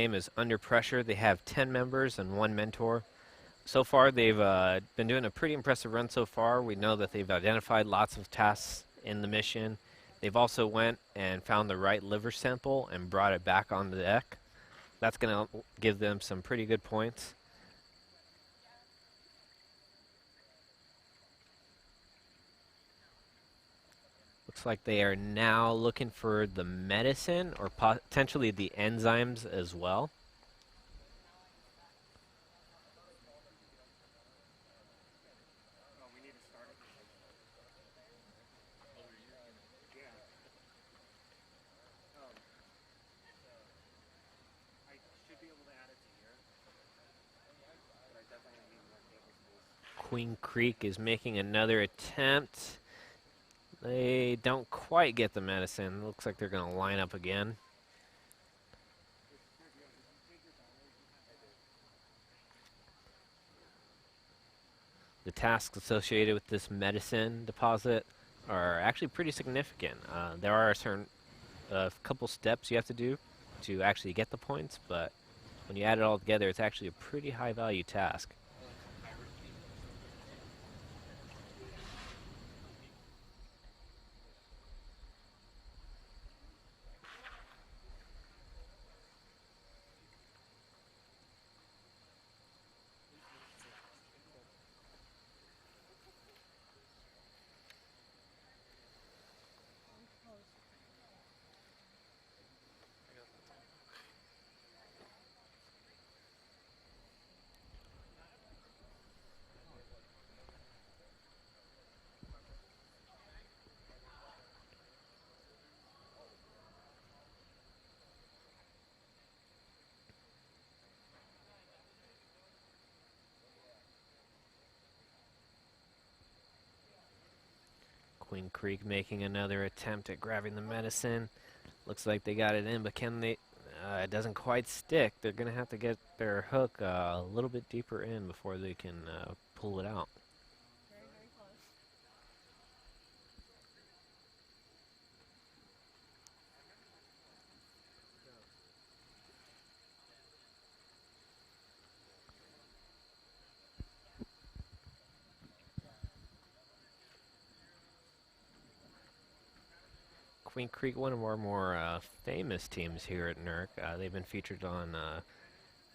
name is Under Pressure. They have 10 members and 1 mentor. So far, they've been doing a pretty impressive run so far. We know that they've identified lots of tasks in the mission. They've also went and found the right liver sample and brought it back on the deck. That's going to give them some pretty good points. Looks like they are now looking for the medicine or potentially the enzymes as well. Queen Creek is making another attempt. They don't quite get the medicine. Looks like they're going to line up again. The tasks associated with this medicine deposit are actually pretty significant. There are a couple steps you have to do to actually get the points, but when you add it all together, it's actually a pretty high value task. Queen Creek making another attempt at grabbing the medicine. Looks like they got it in, but can they? It doesn't quite stick. They're going to have to get their hook a little bit deeper in before they can pull it out. Very, very close. Queen Creek, one of our more famous teams here at NURC. They've been featured on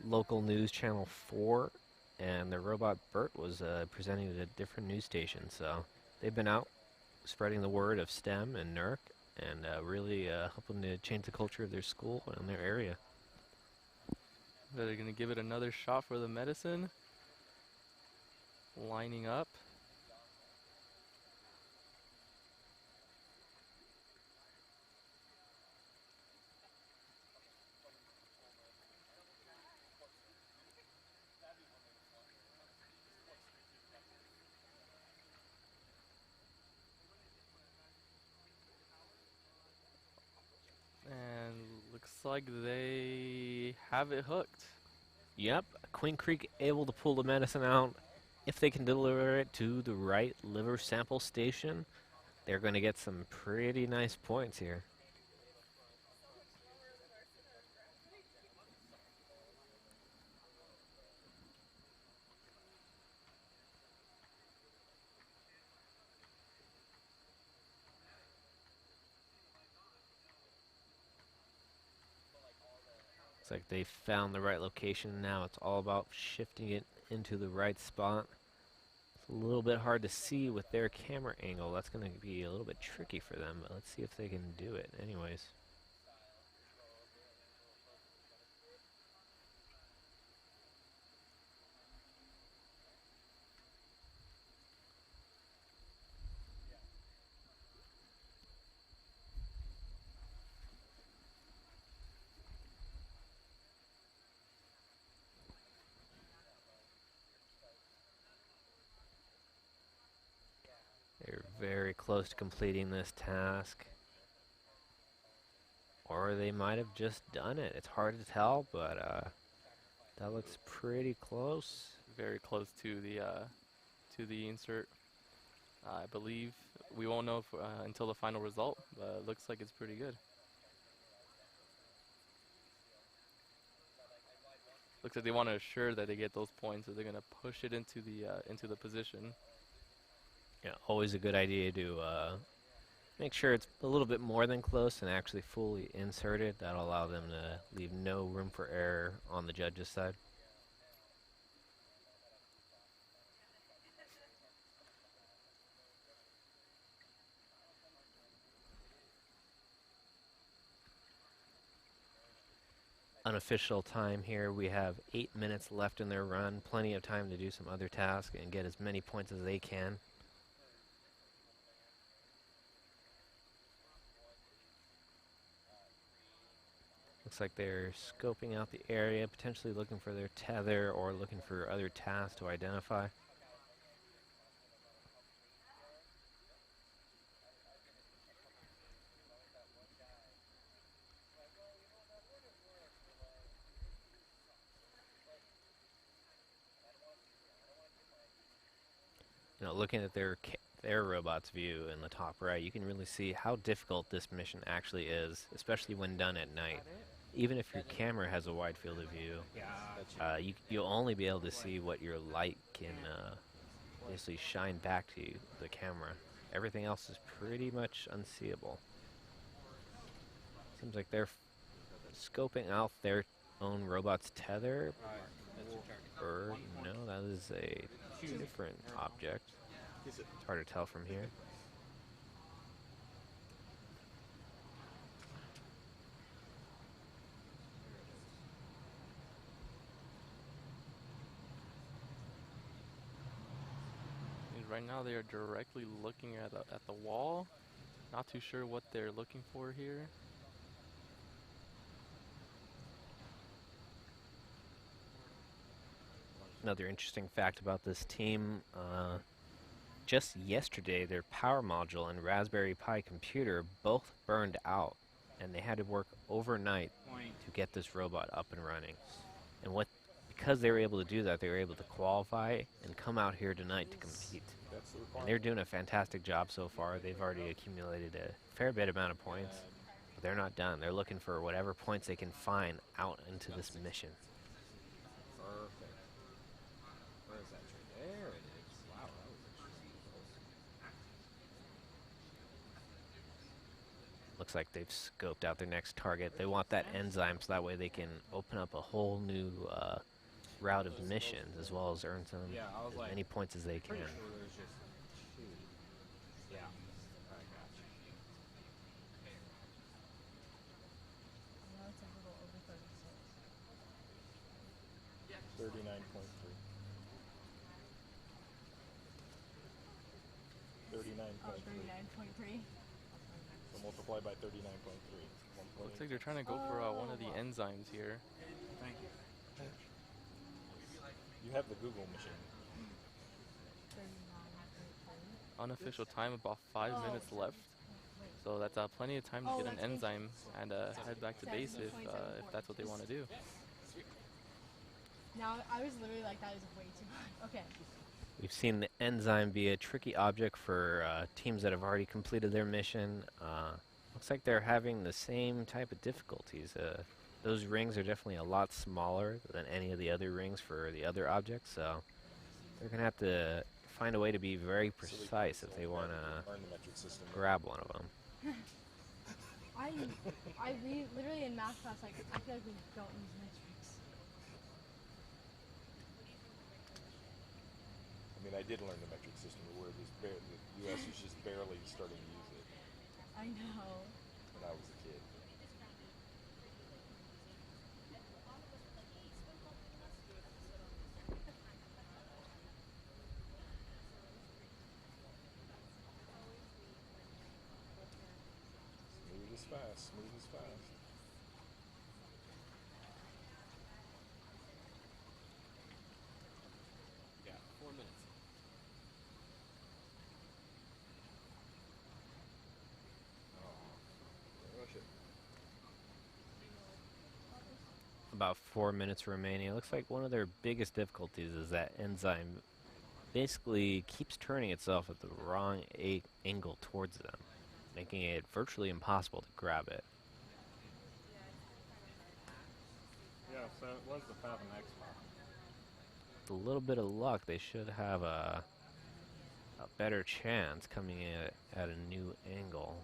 local news channel 4, and their robot Bert was presenting at a different news station. So they've been out spreading the word of STEM and NURC and really helping to change the culture of their school and their area. They're going to give it another shot for the medicine. Lining up. And looks like they have it hooked. Yep, Queen Creek able to pull the medicine out. If they can deliver it to the right liver sample station, they're going to get some pretty nice points here. Looks like they found the right location now. It's all about shifting it into the right spot. It's a little bit hard to see with their camera angle. That's going to be a little bit tricky for them, but let's see if they can do it anyways. They're very close to completing this task. Or they might have just done it. It's hard to tell, but that looks pretty close. Very close to the insert. I believe we won't know until the final result, but it looks like it's pretty good. Looks like they want to assure that they get those points, so they're gonna push it into the position. Yeah, always a good idea to make sure it's a little bit more than close and actually fully inserted. That'll allow them to leave no room for error on the judge's side. Unofficial time here, we have 8 minutes left in their run. Plenty of time to do some other tasks and get as many points as they can. Looks like they're scoping out the area, potentially looking for their tether or looking for other tasks to identify. You know, looking at their robot's view in the top right, you can really see how difficult this mission actually is, especially when done at night. Even if your camera has a wide field of view, you'll only be able to see what your light can basically shine back to you, the camera. Everything else is pretty much unseeable. Seems like they're scoping out their own robot's tether. Or no, that is a different object. It's hard to tell from here. Right now they are directly looking at the wall. Not too sure what they're looking for here. Another interesting fact about this team, just yesterday their power module and Raspberry Pi computer both burned out, and they had to work overnight to get this robot up and running. And because they were able to do that, they were able to qualify and come out here tonight to compete. And they're doing a fantastic job so far. They've already accumulated a fair bit amount of points, but they're not done. They're looking for whatever points they can find out into this mission. Perfect. Where is that tree? There it is. Wow, that was actually close. Looks like they've scoped out their next target. They want that enzyme so that way they can open up a whole new route of missions as well as earn some as many points as they can. Pretty sure there's just two. Yeah. I got you. I know it's a little over 36. 39.3. 39.3. 39.3. So multiply by 39.3. Looks like they're trying to go for one of the enzymes here. Thank you. You have the Google machine. 39.3. Unofficial time, about 5 minutes left. So that's plenty of time to get an enzyme and head back to base if that's what they want to do. Now, I was literally like, that is way too much. Okay. We've seen the enzyme be a tricky object for teams that have already completed their mission. Looks like they're having the same type of difficulties. Those rings are definitely a lot smaller than any of the other rings for the other objects, so they're going to have to find a way to be very precise if they want to grab one of them. Literally in math class, like, I feel like we don't use metrics. I mean, I did learn the metric system, but where the U.S. is just barely starting to use it I know. when I was a kid. Smooth as fast, smooth as fast. Yeah, 4 minutes. Rush it. About 4 minutes remaining. It looks like one of their biggest difficulties is that enzyme basically keeps turning itself at the wrong angle towards them, making it virtually impossible to grab it. Yeah, Yeah, so it was the Fathom X model. With a little bit of luck, they should have a better chance coming in at a new angle.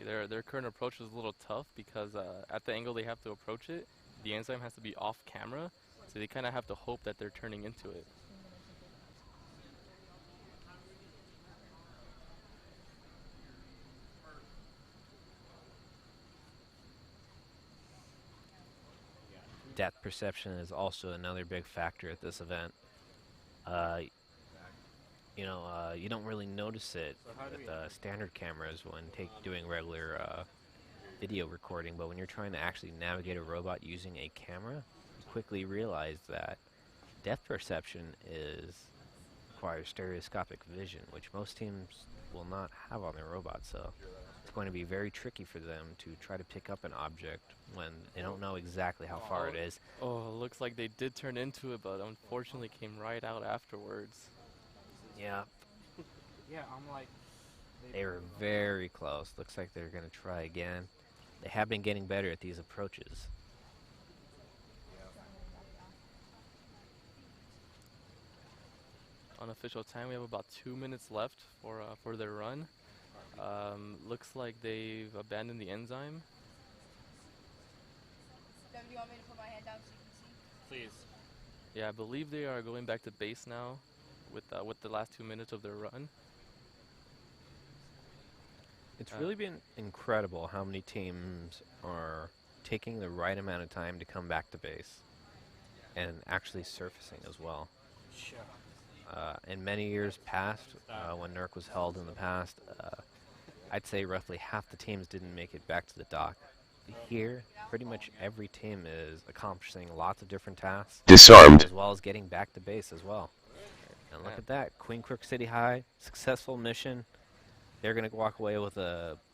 Their current approach is a little tough because at the angle they have to approach it, the enzyme has to be off camera, so they kind of have to hope that they're turning into it. Depth perception is also another big factor at this event. Uh, you don't really notice it So how do with we- standard cameras when doing regular video recording, but when you're trying to actually navigate a robot using a camera, you quickly realize that depth perception requires stereoscopic vision, which most teams will not have on their robots. So it's going to be very tricky for them to try to pick up an object when they don't know exactly how far it is. Oh, looks like they did turn into it, but unfortunately came right out afterwards. Yeah, Yeah, I'm like. they were very close. Looks like they're going to try again. They have been getting better at these approaches. Unofficial time, we have about 2 minutes left for their run. Looks like they've abandoned the enzyme. Devin, do you want me to put my hand down so you can see? Please. Yeah, I believe they are going back to base now with the last 2 minutes of their run. It's really been incredible how many teams are taking the right amount of time to come back to base and actually surfacing as well. Sure. In many years past, when NURC was held in the past, I'd say roughly half the teams didn't make it back to the dock. Here, pretty much every team is accomplishing lots of different tasks, Disarmed. as well as getting back to base as well. And look Yeah. at that, Queen Crook City High, successful mission. They're going to walk away with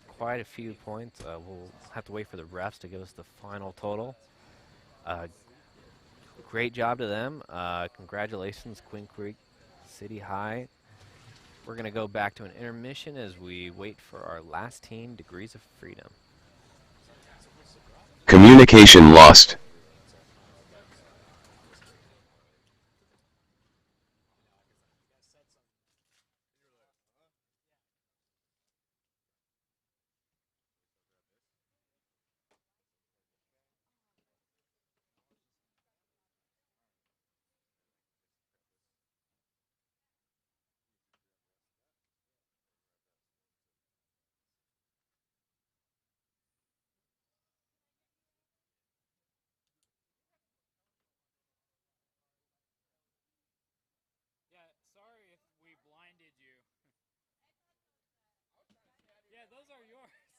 quite a few points. We'll have to wait for the refs to give us the final total. Great job to them. Congratulations, Queen Creek City High. We're going to go back to an intermission as we wait for our last team, Degrees of Freedom. Communication lost. Yeah, sorry if we blinded you. Yeah, those are yours.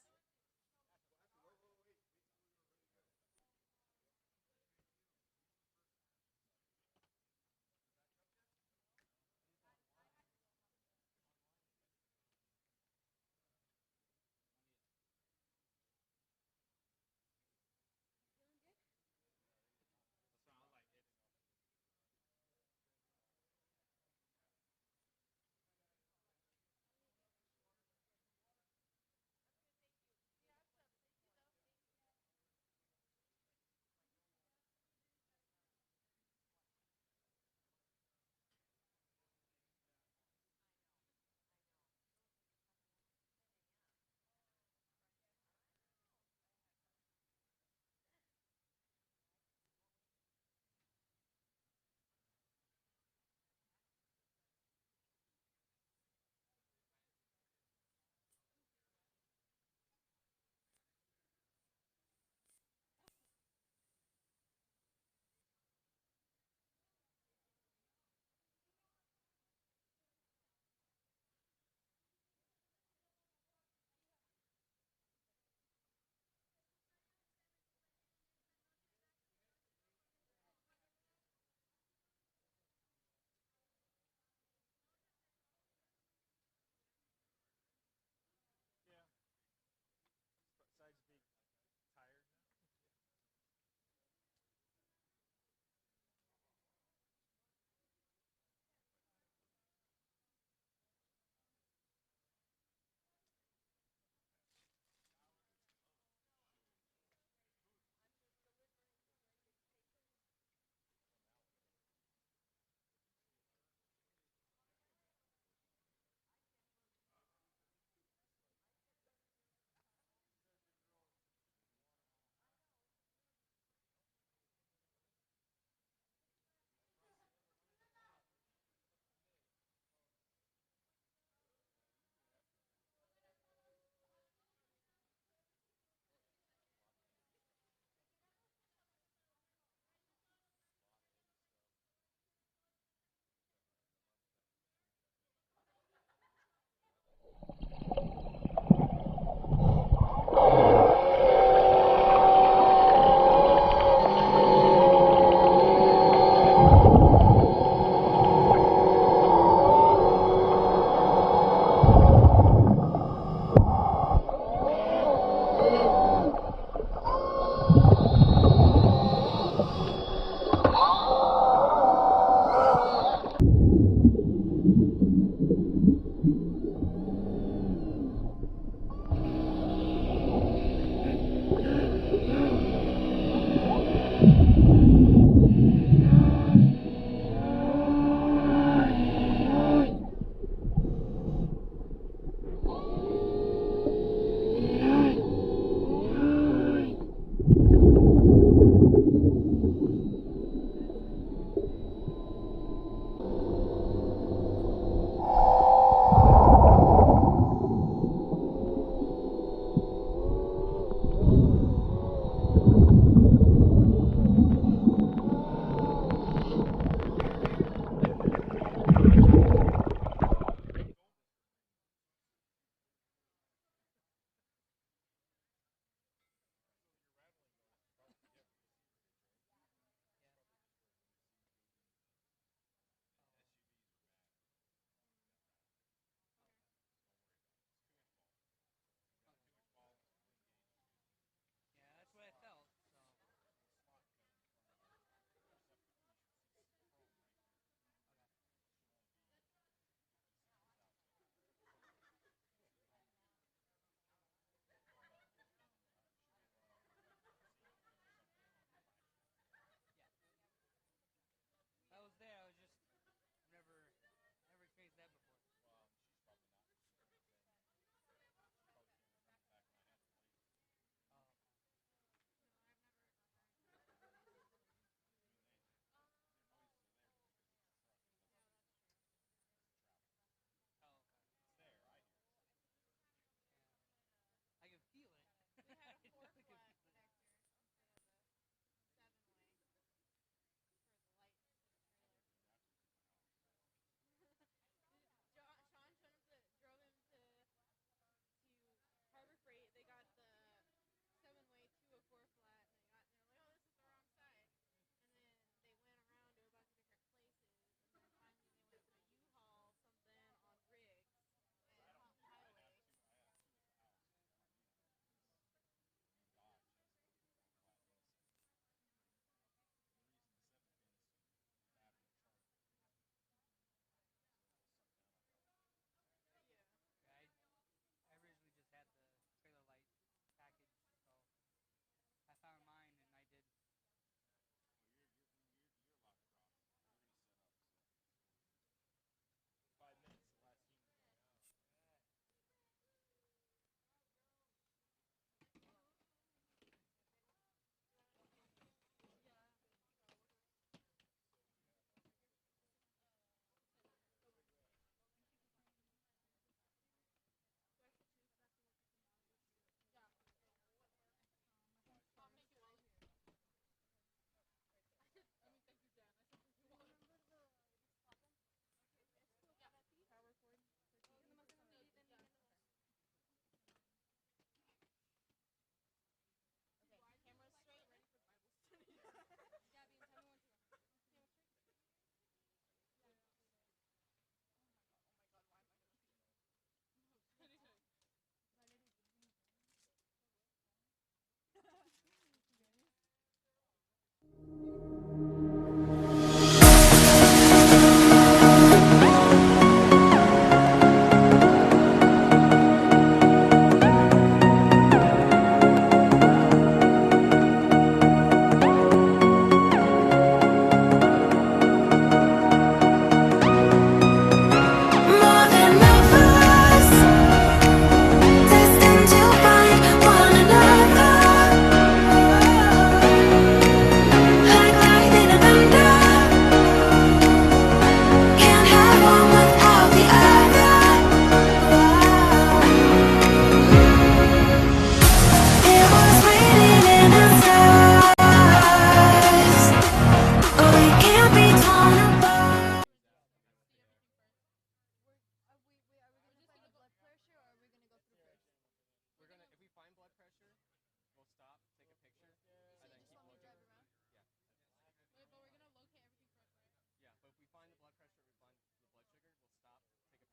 find the blood pressure, we find the blood sugar,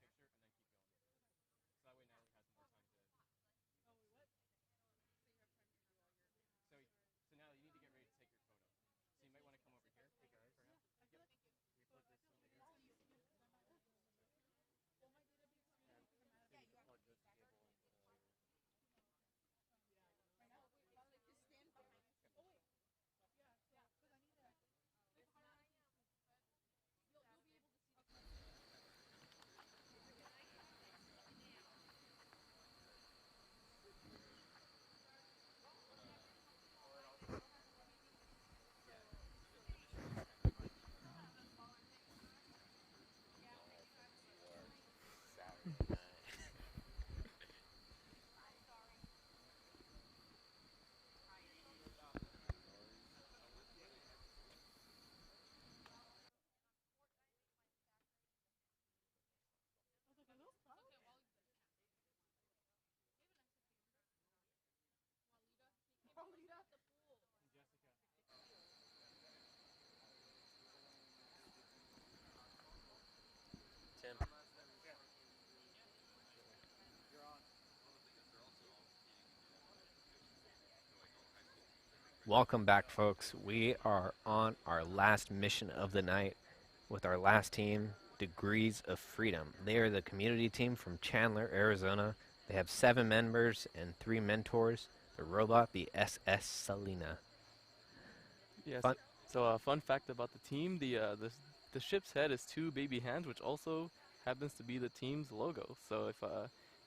we'll stop, take a picture, and then keep going. So that way Natalie has more time to. Oh, what? So, so now you need to get ready to take your photo. So you might want to come over here. Hey guys. For now. I feel like We put this over here. it's easy because I'm at home. Will my data be extremely because I'm at home? Yeah, you plug this cable in. Right now? Like, just stand behind you. Oh, wait. Yeah, so, because I need to. Like, how do you'll be able to see the Saturday night. I was like, are those clouds? Okay, Walida. The pool. Jessica. Tim. Welcome back, folks. We are on our last mission of the night with our last team, Degrees of Freedom. They are the community team from Chandler, Arizona. They have 7 members and 3 mentors. The robot, the SS Selena. Yes. Fun- So fun fact about the team: the ship's head is 2 baby hands, which also happens to be the team's logo. So if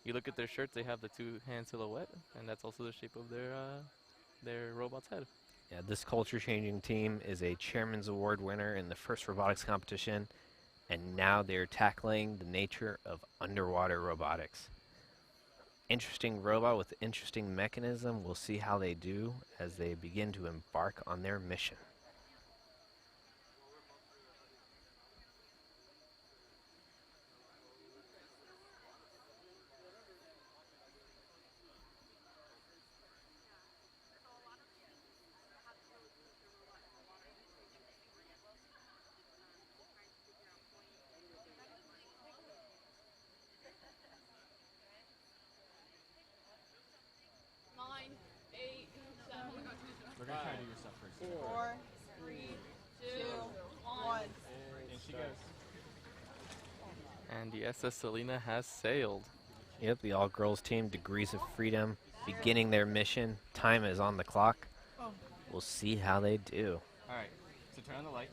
you look at their shirts, they have the 2-hand silhouette, and that's also the shape of their robot's head. Yeah, this culture-changing team is a Chairman's Award winner in the first robotics competition, and now they're tackling the nature of underwater robotics. Interesting robot with interesting mechanism. We'll see how they do as they begin to embark on their mission. Nine, 8, 7. We're gonna try to do your stuff first. 4, 3, 2, 1. And she goes. And the SS Selena has sailed. Yep, the all-girls team, Degrees of Freedom, beginning their mission. Time is on the clock. We'll see how they do. All right. So turn on the light.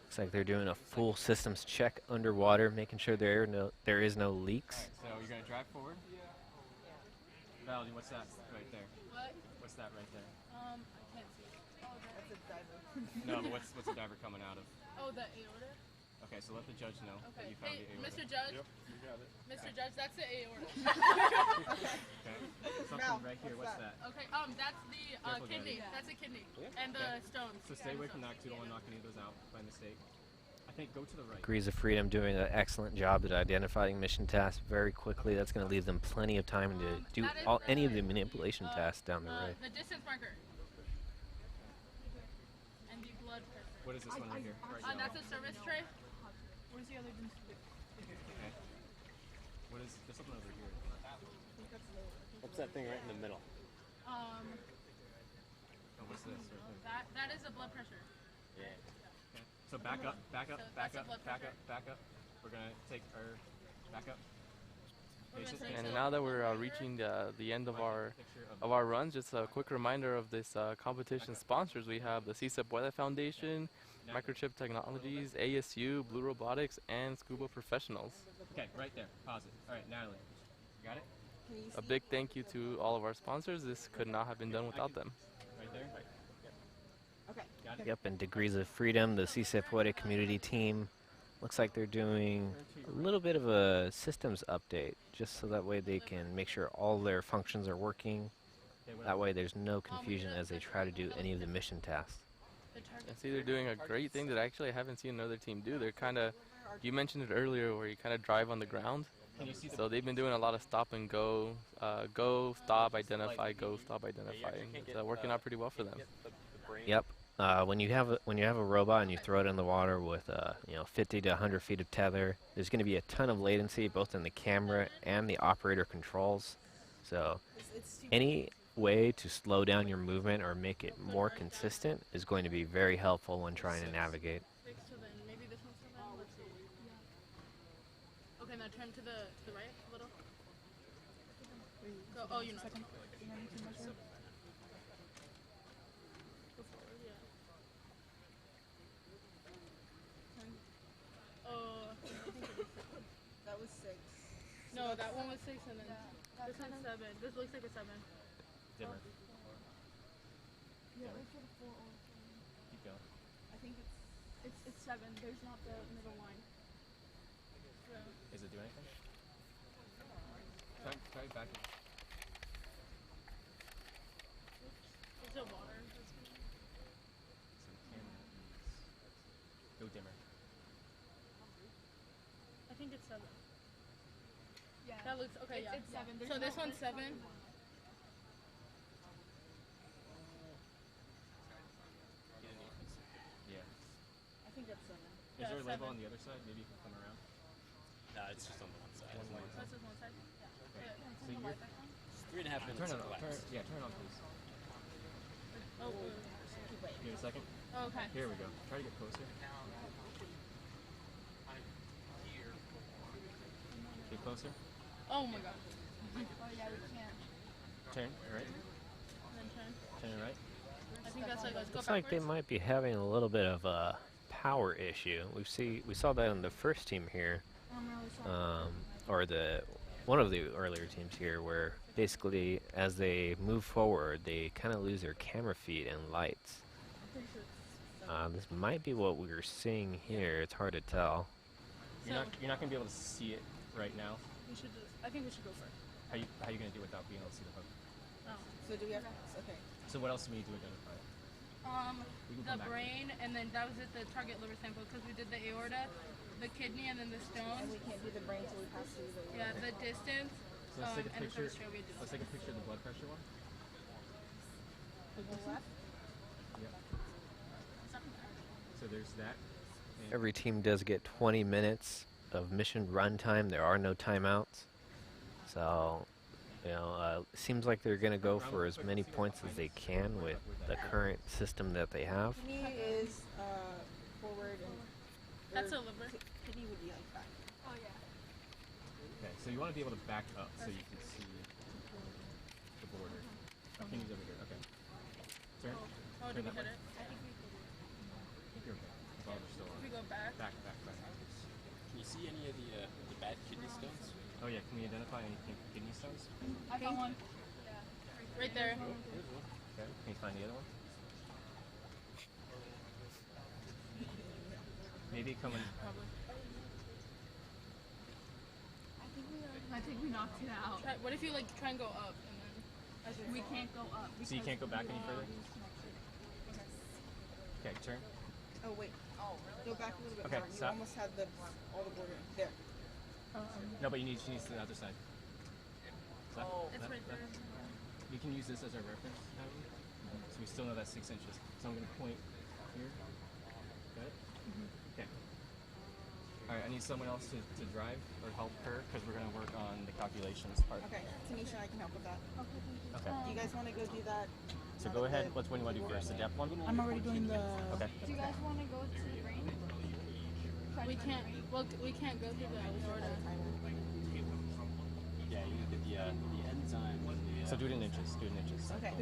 Looks like they're doing a full systems check underwater, making sure there is no leaks. So you're gonna drive forward. Valerie, what's that right there? What? What's that right there? I can't see it. Oh, that's a diver. No, but what's the diver coming out of? Oh, the aorta? Okay, so let the judge know that Okay. you found Hey, the aorta. Mr. Judge. Yep, you got it. Mr. Judge, that's the aorta. Okay. Something right here. What's that? Okay, that's the Careful, kidney. Daddy. That's a kidney. Yeah. And the stones. So stay away from that because you don't want to knock any of those out by mistake. I think go to the right. Degrees of Freedom doing an excellent job at identifying mission tasks very quickly. That's going to leave them plenty of time to do That is any of the manipulation tasks down the road. The distance marker. And the blood pressure. What is this one right here? Right That's a service tray. Where's the other distance? Okay. What is there's something over here? What's that thing right in the middle? Oh, what's this? Right there? That is a blood pressure. Yeah. Okay. So back up, back up, So back that's a up, blood back pressure. up, back up. We're gonna take our back up. We're gonna take And some- now that we're reaching the end of our runs, just a quick reminder of this competition sponsors. We have the CSEP Weather Foundation, Microchip Technologies, ASU, Blue Robotics, and Scuba Professionals. Okay, right there. Pause it. All right, Natalie, you got it? A big thank you to all of our sponsors. This could not have been done without them. Right there? Okay. Got it? Yep, and Degrees of Freedom, the CSEP Poetic community team. Looks like they're doing a little bit of a systems update, just so that way they can make sure all their functions are working. That way there's no confusion as they try to do any of the mission tasks. The target. I see they're doing a great thing that actually I haven't seen another team do. They're kind of, you mentioned it earlier, where you kind of drive on the ground. So they've been doing a lot of stop and go, go, stop, identify, go, stop, identify. And it's working out pretty well for them. Yep, When you have a robot and you throw it in the water with 50 to 100 feet of tether, there's going to be a ton of latency both in the camera and the operator controls. So It's too any way to slow down your movement or make it more consistent is going to be very helpful when trying to navigate. 6 to then maybe this one's 7. Let's see. Yeah. Okay, now turn to the right a little. Go. Oh, you're not. second. You want me to measure? Go forward. Yeah. Oh. That was 6. No, that one was 6 and then this one's 7. This looks like a 7. Dimmer. Yeah. Keep going. I think It's 7. There's not the middle line. Yeah. Is it do anything? Try back. Is there water? That's good. So the camera is. Go dimmer. I think it's 7. yeah. That looks okay. Yeah. It's 7. So this one's 7. Yeah. I think that's 7. Is Yeah, there a label 7. on the other side? Maybe you can come around. Nah, it's just on the one side. That's just one side. So you're. 3.5 minutes Turn to it on. collapse. Turn it on, please. Oh. Give me a second. Okay. Here we go. Try to get closer. Get closer. Oh my god. Oh yeah, we can't. Turn right. And then turn. Turn it right. I think that's like let's go Looks like they backwards. might be having a little bit of a power issue. We saw that in the first team here, or one of the earlier teams here, where basically as they move forward, they kind of lose their camera feed and lights. This might be what we're seeing here. It's hard to tell. You're not gonna be able to see it right now. We should just. I think we should go first. How you gonna do it without being able to see the hook? Oh. So do we have okay. So what else do we need to identify it? We can The come back. brain, and then that was it. The target liver sample because we did the aorta, the kidney, and then the And stone. we can't do the brain till we pass through the Yeah, the distance. So let's take a and the picture. chemistry we did. Let's take a picture of the blood pressure one. the left. Yep. So there's that. And Every team does get 20 minutes of mission run time. There are no timeouts. So, seems like they're going to go for as many points as they can with the current system that they have. Kidney is forward and. That's or a liver. Kidney would be like back. Oh yeah. okay, so you want to be able to back up so you can see the border. Kidney's over here. Okay. Turn. Oh, Turn did we that hit way. it? I think you're okay. As long as we're still If on. we go back. Back. Can you see any of the bad kidney stones? Oh yeah, can we identify any kidney stones? I found one. Right there. Okay. Can you find the other one? Maybe come in. Probably. I think we knocked it out. What if you try and go up and then? We can't go up. So you can't go back any further? Okay, turn. Oh wait. Oh really? Go back a little bit Okay, more. You stop. almost had all the border there. No, but she needs the other side. Oh. It's right there. We can use this as our reference, Natalie. So we still know that's 6 inches. So I'm going to point here. Got it? Okay. All right, I need someone else to drive or help her because we're going to work on the calculations part. Okay, Tanisha, I can help with that. Okay. Do you guys want to go do that? So go ahead. Which one do you want to do first? The depth one? I'm already doing the. Okay. Do you guys want to go to the brain? We can't. Well, we can't go through the aorta. Yeah, you look at the enzyme. So do it in inches. Do it in inches. Okay.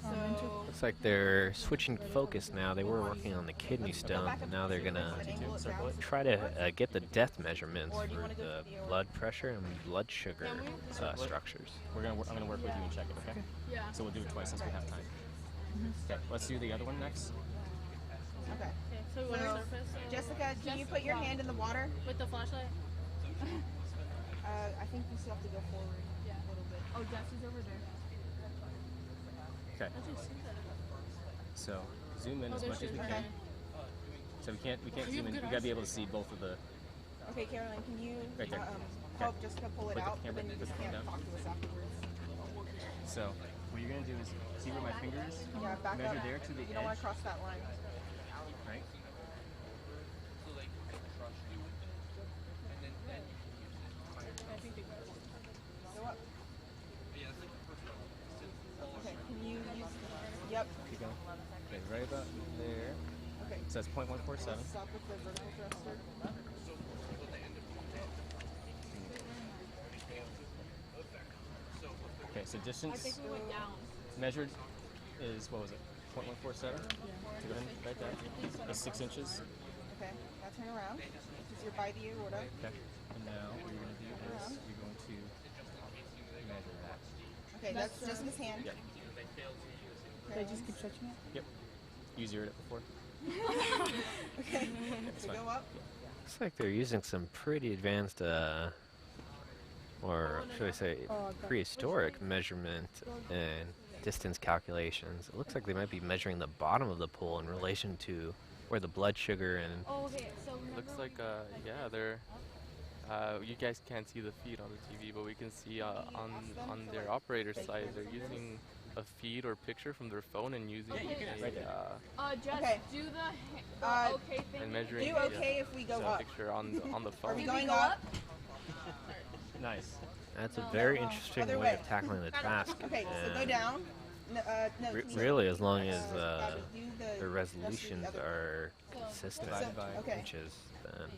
So Looks like they're switching focus now. They were working on the kidney stone, but now they're going to Circle it. try to get the depth measurements for the blood pressure and blood sugar structures. I'm gonna work with you and check it. Okay. Yeah. So we'll do it twice since we have time. Okay. Let's do the other one next. okay. Okay. So we want to So, surface. Jessica, can you put your hand in the water? With the flashlight. I think you still have to go forward a little bit. Oh, Jesse's over there. Okay. I just see that. So zoom in Oh, as there much she as is. we Okay. can. So we can't You zoom have in. good We gotta be able to see both of the. Okay, Caroline, can you Right there. help Jessica pull it Put the out? camera- But then you put just the phone can't down. talk to us afterwards. So what you're gonna do is see where my finger is. Yeah, back Measure up. there to the You don't want edge. to cross that line. Right. Go up. Okay, can you use... Yep. Keep going. Okay, right about there. Okay. So that's 0.147. Stop with the vertical thruster. Okay, so I distance think we went down. measured is, what was it? 0.147? So go ahead and write that. That's 6 inches. Okay, now turn around. Because you're by the aorta. Okay. And now what you're going to do is you're going to measure that. Okay, that's just his hand. Yep. Okay, just keep stretching it. Yep. You zeroed it before. Okay, so fine. go up. Looks like they're using some pretty advanced, or should I say, prehistoric measurement and distance calculations. It looks like they might be measuring the bottom of the pool in relation to where the blood sugar and Oh, okay. So remember Looks like, yeah, they're. You guys can't see the feed on the TV, but we can see on their operator side they're using a feed or picture from their phone and using Right there. Jess, Okay. do the okay thing. and measuring Do the, okay if we go the up. picture on the Are we phone. going go up? Nice. that's a very interesting Other way way. of tackling the task. Okay, so go and down. No, really, as long as gotta do the rest of the resolutions other- are consistent Divided by Okay. inches, then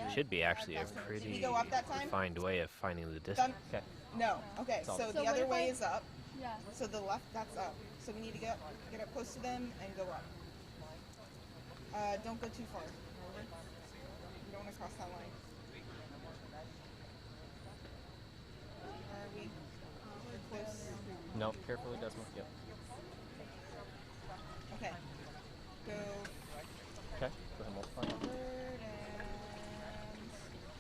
it should be actually a Did we pretty go up that time? refined way of finding the distance. Done? Okay. No. Okay, all. so So the what other if way I- is up. Yeah. So the left, that's up. So we need to get up close to them and go up. Don't go too far. Remember? You don't want to cross that line. Are we close? No, carefully, Desmond. Yep. Okay. Go Okay. Go ahead and multiply. forward and...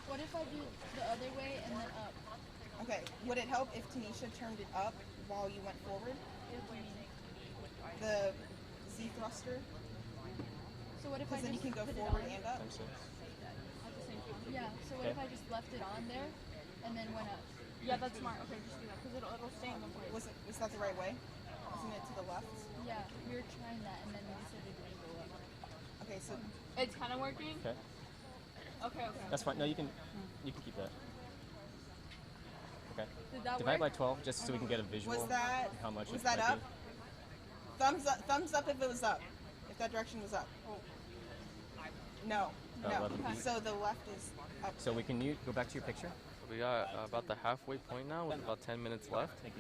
What if I do the other way and then up? Okay, would it help if Tanisha turned it up while you went forward? The Z thruster? So what if I Because then you just can go put it forward on and up. at the same time? Yeah. So what Okay. if I just left it on there and then went up? Yeah, that's smart. Okay, just do that because it'll stay in the place. Was that the right way? Wasn't it to the left? Yeah, we were trying that and then we decided to go up. Okay, so It's kind of working. Okay. Okay. That's fine. No, you can keep that. Okay. Did that Divide by work? 12 just so we can get a visual. was that of how much was it that might up? Thumbs up if it was up. If that direction was up. No. About No. 11 feet. So the left is up. So we can go back to your picture. We got about the halfway point now with about 10 minutes left. Okay.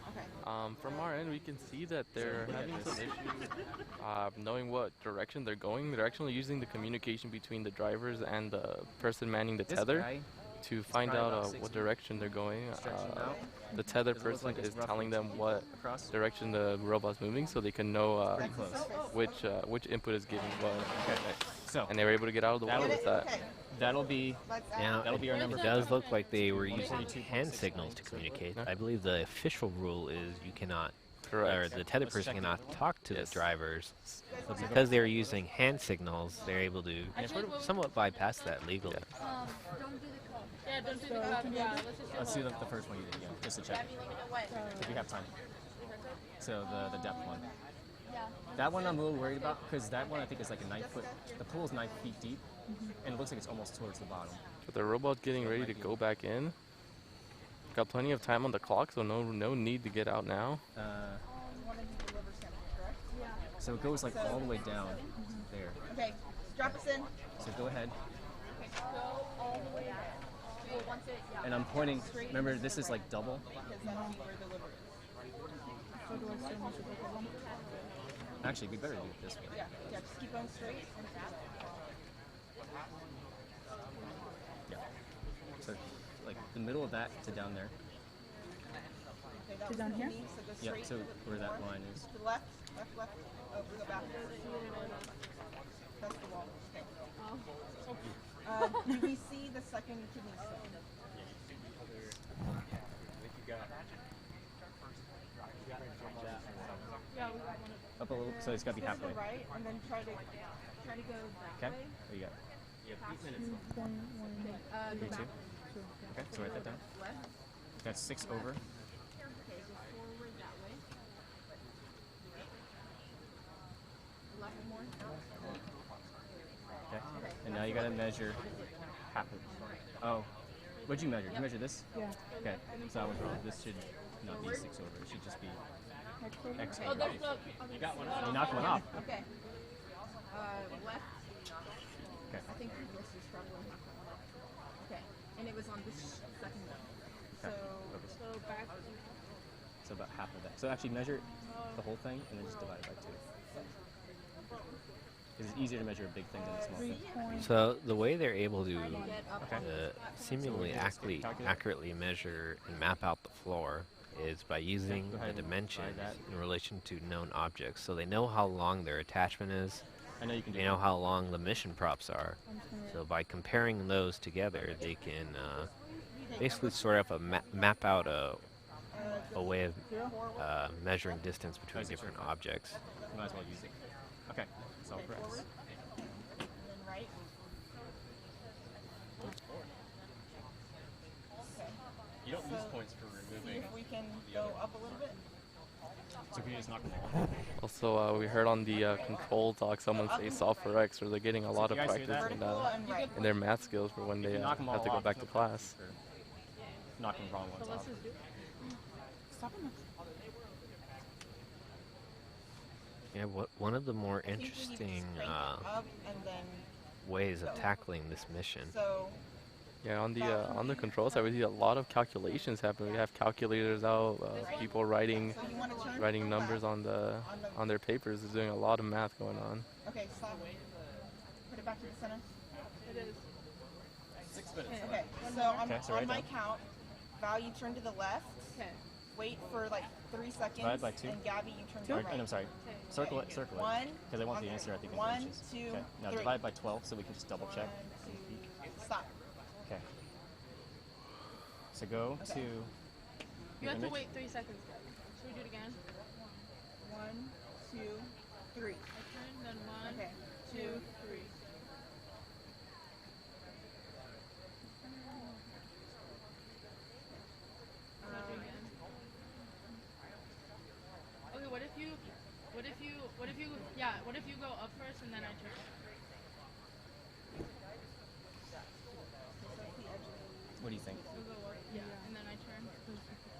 From our end, we can see that they're having some issues knowing what direction they're going. They're actually using the communication between the drivers and the person manning the This tether guy, to find probably out about 6 what meters. direction they're going. Stretching out. The tether Does it look person like it's is roughly telling them what across? direction the robot's moving, so they can know Pretty close. which input is giving what. Okay. So And they were able to get out of the way That'll- with that. Okay. that'll be Let's Now, That'll be our number it four. does look like they were using 32.69. hand signals to communicate. Yeah. I believe the official rule is you cannot, Correct. or the tether Let's person check cannot talk to Yes. the drivers. But because they were using hand signals, they're able to somewhat bypass that legally. Don't do the cup. Yeah, don't do the cup. Yeah, let's just do Let's do the first one you did again, just to check. If we have time. So the depth one. Yeah. That one I'm a little worried about because that one I think is like a 9 foot. The pool is 9 feet deep, and it looks like it's almost towards the bottom. But the robot's getting ready to go back in. Got plenty of time on the clock, so no need to get out now. one of you deliver center, correct? So it goes like all the way down there. Okay. Drop us in. So go ahead. Go all the way out. Well, once it, yeah. And I'm pointing. Remember, this is like double. Because that'll be where the liver is. Actually, we better do it this way. Yeah. Yeah. Just keep going straight. Yeah. So like the middle of that to down there. Okay, that was down here. So go Yeah. straight So where that line is. to the left. Left. Oh, we go back. That's the wall. Okay. Do we see the second kidney stone? Yeah, we got one of Up a little. So it's got to be Go to the halfway. right and then try to go that Okay. way. There you go. Go back. Okay. So write that down. Left. That's 6 over. Okay, go forward that way. more out. Okay. And now you gotta measure half of it. Oh. What'd you measure? Did you measure this? Yeah. Okay. So I was wrong. This should not be 6 over. It should just be X Oh, over. there's eight. the. You got one. You knocked one off. Okay. Left. Okay. I think this is probably not that one. Okay. And it was on this second one. So, Okay. So back. So about half of that. So actually measure the whole thing and then just divide it by 2. Because it's easier to measure a big thing than a small thing. So the way they're able to get up Okay. seemingly accurately measure and map out the floor is by using go the ahead and dimensions divide that. in relation to known objects. So they know how long their attachment is. I know you can do They know how long the mission props are. So by comparing those together, they can basically sort of map out a way of measuring distance between Nice and different sure. objects. You might as well use it. Okay. So press. and then right. Okay. You don't lose points for See removing. if we can go up a little bit. So can you just knock them all off? Also, we heard on the control talk someone say solve for X, where they're getting a lot of you guys hear practice that? Vertical and right. in their math skills for when If they you knock them all have to go off, back no to class. penalty for knocking the wrong ones So let's off. just do. Stop him. Yeah, one of the more I think we need to interesting crank it up and then ways of tackling this mission so Yeah, on the control side, we see a lot of calculations happening. We have calculators out, people writing so you want to turn writing numbers on their papers. There's doing a lot of math going on. Okay, stop. Put it back to the center. It is. 6 minutes. Okay, so on, Okay, so on right my down. count, Val, you turn to the left. Okay. Wait for like 3 seconds. Divide by 2. And Gabby, you turn to Or, the and right. I'm sorry. Circle it, circle it. 1. Because I want the answer, I think, in 1, inches. 2, Okay. Now 3. divide by 12 so we can just double check. 1, 2, stop. Okay. So go Okay. to You your have to image. wait 3 seconds, guys. Should we do it again? 1, 2, 3. I turn, then 1, Okay. 2, 3. Should I do it again? Okay, what if you go up first and then I turn? What do you think? We'll go up, yeah, and then I turn.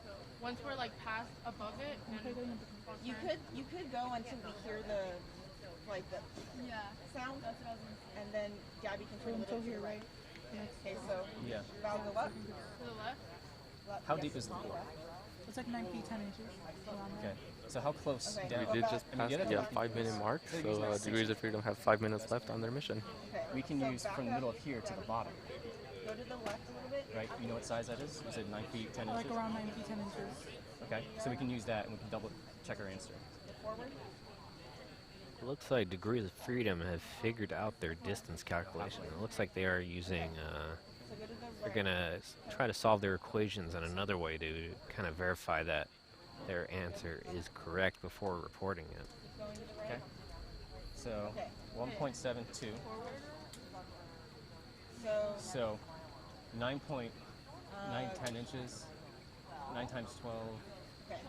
So once we're like past above it, then I'll You turn. could go until we hear the Yeah. sound, That's what I was gonna say. and then Gabby can turn a little to your right. Okay, so Yeah. Val, go up. To the left? How deep is the floor? It's like 9 feet 10 inches. Okay. So how close Okay. down? We did just Can you pass get it? the 5-minute mark, so Degrees of Freedom have 5 minutes left on their mission. Okay. We can so use back from the up. middle of here to the bottom, Go to the left a little bit. right? You know what size that is? You said 9 feet, 10 Like inches? around 9 feet 10 inches. Okay. So we can use that and we can double check our answer. Forward. It looks like Degrees of Freedom have figured out their distance calculation. It looks like they are using, So go to the they're right. going to try to solve their equations in another way to kind of verify that their answer is correct before reporting it. Keep going to the right. Okay. So Okay. 1.72. So So 9.910 inches. 9 times 12 okay.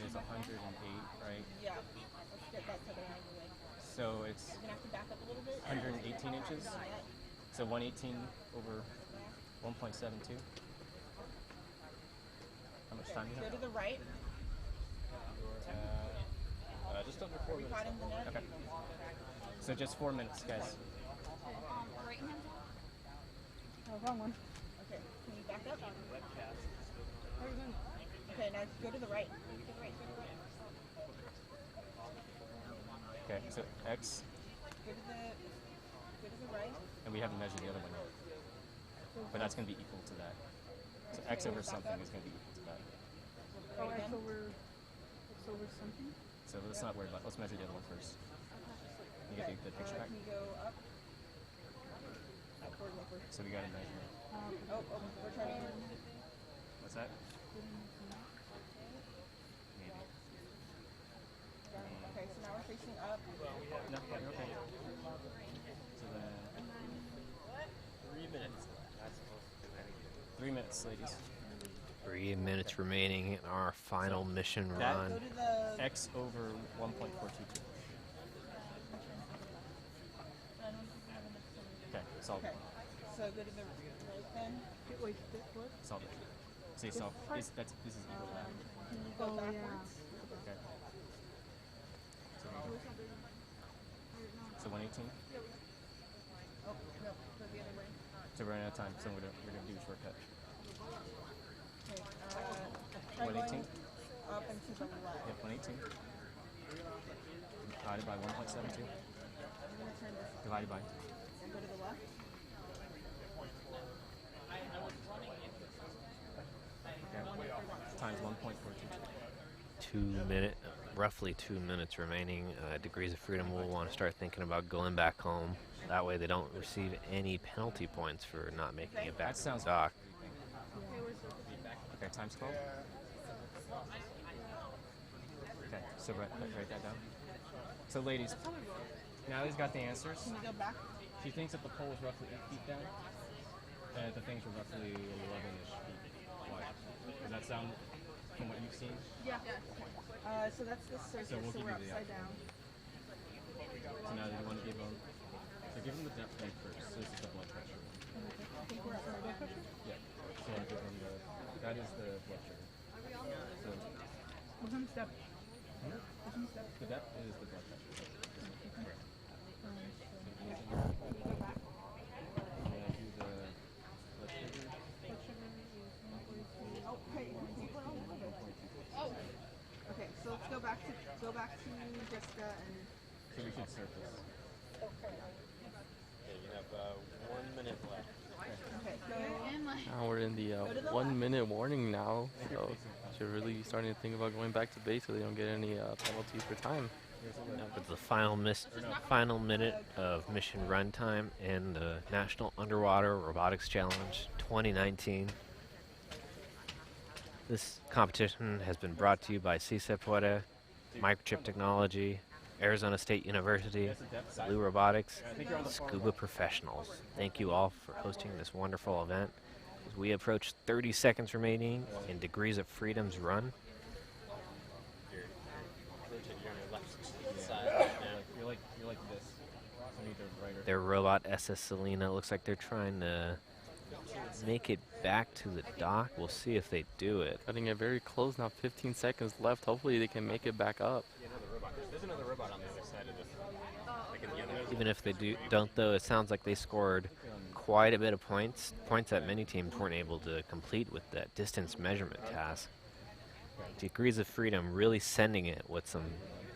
is 108, right? Yeah. Let's get that to the right away. So it's You're gonna have to back up a little bit. 118 inches. Not yet. So 118 over 1.72. How much time do you Go have? to the right. Just under 4 minutes. Caught in the net. Okay. So just 4 minutes, guys. Right hand? Oh, wrong one. Okay. Can you back up? Where are we going? Okay. Now go to the right. Go to the right. Go to the right. Okay, so X, Go to the right. and we haven't measured the other one yet. But that's going to be equal to that. So X over something is going to be equal to that. Oh, Right again. it's over something. So let's not worry about it. Let's measure the other one first. Can you get the picture back? Can you go up? Upward, upward. So we got to measure. Oh, we're turning. What's that? Maybe. Okay, so now we're facing up. No, you're okay. So then 3 minutes. 3 minutes, ladies. 3 minutes remaining in our final mission That- run. Go to the X over 1.422. Solve it. So go to the right then. Wait, what? Solve it. Say solve. This is equal. Can you go backwards? Okay. So 118. Oh, no, go the other way. So we're running out of time, so we're gonna do a shortcut. Okay, try 118. going up and to the left. Yep, 118. Divided by 1.72. I'm gonna turn this Divided by. and go to the left. Okay. Times 1.42. Roughly 2 minutes remaining. Degrees of Freedom will want to start thinking about going back home. That way they don't receive any penalty points for not making it back That to sounds the dock. Okay, times 12. Okay, so write that down. So ladies, Natalie's got the answers. Can you go back? She thinks that the pole is roughly 8 feet down, and the things were roughly 11-ish feet wide. Does that sound from what you've seen? Yeah. So that's the surface, So so, we'll give we're you the upside down. So now you want to give them. So give them the depth then first. So this is the blood pressure. I think we're at blood pressure. Yeah. So I give them the. That is the blood sugar. So Which one's step? the depth is the blood pressure. Oh, hey, people don't have it. Oh, Okay, so let's go back to Jessica and So we should surface. Okay, you have 1 minute left. okay, go. and like. Now we're in the 1 minute warning now, so should really be starting to think about going back to base so they don't get any penalties for time. With the final minute of mission runtime in the National Underwater Robotics Challenge 2019. This competition has been brought to you by CSEPWETA, Microchip Technology, Arizona State University, Blue Robotics, Scuba Professionals. Thank you all for hosting this wonderful event. As we approach 30 seconds remaining in Degrees of Freedom's run, You're on your left side right now. You're like this. I need to write her. their robot SS Selena looks like they're trying to make it back to the dock. We'll see if they do it. Cutting it very close now, 15 seconds left. Hopefully they can make it back up. There's another robot on the other side of this. Like in the other. Even if they don't though, it sounds like they scored quite a bit of points that many teams weren't able to complete with that distance measurement task. Degrees of Freedom really sending it with some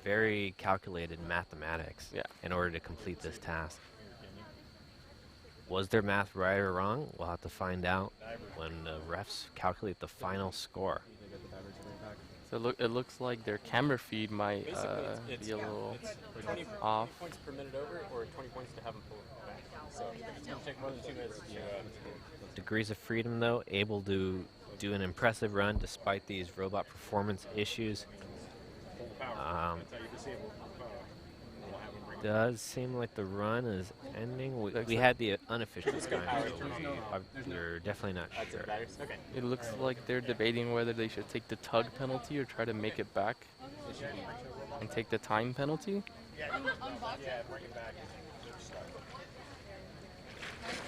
very calculated mathematics in order to complete this task. Was their math right or wrong? We'll have to find out when the refs calculate the final score. So it looks like their camera feed might It's be a little 20 off. points per minute over, or 20 points to have them pull it back. So it's going to take more than 2 minutes to. Degrees of Freedom, though, able to do an impressive run despite these robot performance issues. That's how you disable power. We'll have them bring Does seem like the run is ending. We had the unofficial time. We're definitely not sure. batteries. Okay. It looks like they're debating whether they should take the tug penalty or try to make it back and take the time penalty. Unbox Yeah, it. bring it back.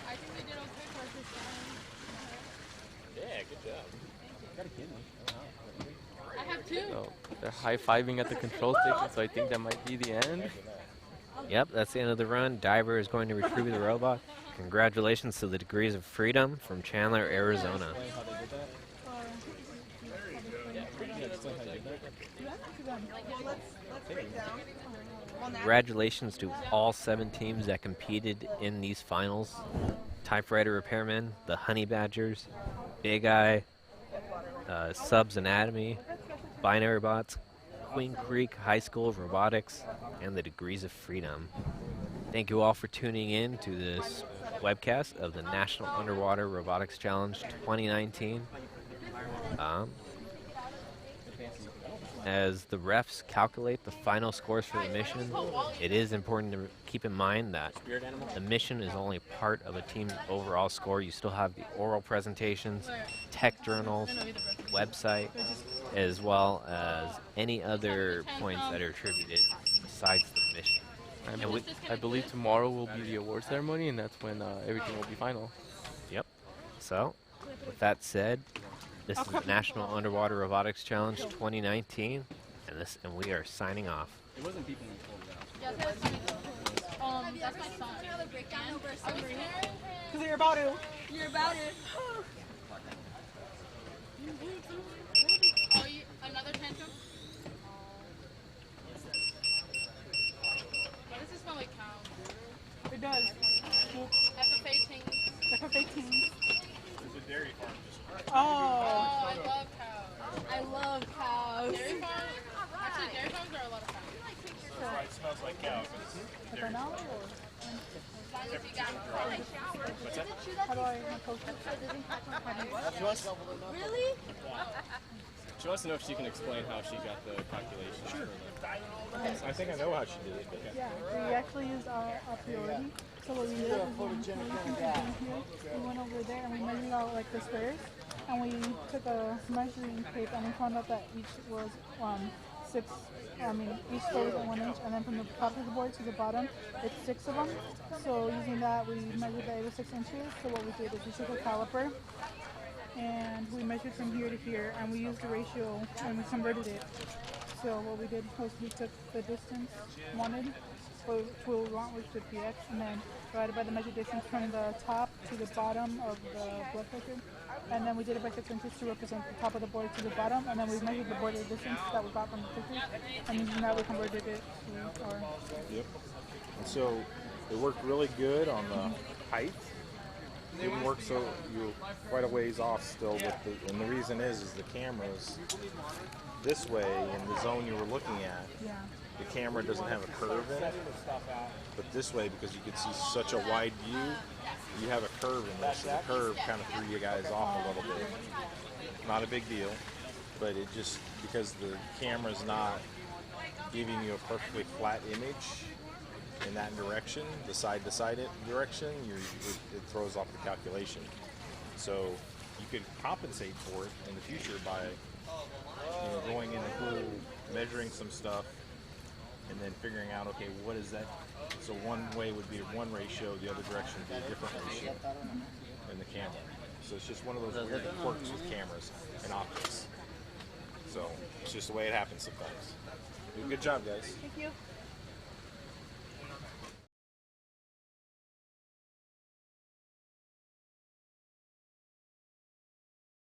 I think they did okay for us this time. Yeah, good job. I have two. So they're high-fiving at the control station, so I think that might be the end. Yep, that's the end of the run. Diver is going to retrieve the robot. Congratulations to the Degrees of Freedom from Chandler, Arizona. Explain how they did that. Yeah, explain how they did that. Well, let's break down. Well, now Congratulations to all 7 teams that competed in these finals. Typewriter Repairmen, the Honey Badgers, Big Eye, Subs Anatomy, Binary Bots, Queen Creek High School of Robotics, and the Degrees of Freedom. Thank you all for tuning in to this webcast of the National Underwater Robotics Challenge 2019. As the refs calculate the final scores for the mission, it is important to keep in mind that the mission is only part of a team's overall score. You still have the oral presentations, tech journals, website, as well as any other points that are attributed besides the mission. And I believe tomorrow will be the award ceremony, and that's when everything will be final. Yep. So, with that said, this is the National Underwater Robotics Challenge 2019, and we are signing off. It wasn't people who pulled it out. Yeah, that's my son. Because you're about to. You're about it. Oh, another tantrum? Why does it smell like cow? It does. FFA tings. FFA teams. There's a dairy farm just Oh. Oh, I love cows. I love cows. Dairy farms? Actually, dairy farms are a lot of fun. that's why it smells like cow. 'Cause it's dairy farm. As long as you got What's that? How do I post it? Really? She wants to know if she can explain how she got the calculation. Sure. I think I know how she did it. But Yeah, we actually used a priority. So what we did is we went over there and we measured out like the squares, and we took a measuring tape and we found out that each was each square was 1 inch, and then from the top of the board to the bottom, it's 6 of them. So using that, we measured that it was 6 inches. So what we did is we took a caliper and we measured from here to here, and we used the ratio and we converted it. So what we did was we took the distance wanted, which we want, which is px, and then divided by the measured distance from the top to the bottom of the blood pressure. And then we did it by 6 inches to represent the top of the board to the bottom, and then we measured the border distance that we got from the pictures, and using that we converted it to our... Yep. And so it worked really good on the height. It didn't work so you're quite a ways off still with and the reason is the camera's this way in the zone you were looking at. Yeah. The camera doesn't have a curve in it, but this way, because you can see such a wide view, you have a curve in there, so the curve kind of threw you guys off a little bit. Not a big deal, but it just, because the camera's not giving you a perfectly flat image in that direction, the side-to-side direction, it throws off the calculation. So you could compensate for it in the future by going in the pool, measuring some stuff, and then figuring out, okay, what is that? So one way would be one ratio, the other direction would be a different ratio in the camera. So it's just one of those weird quirks with cameras and optics. So it's just the way it happens sometimes. Good job, guys. Thank you.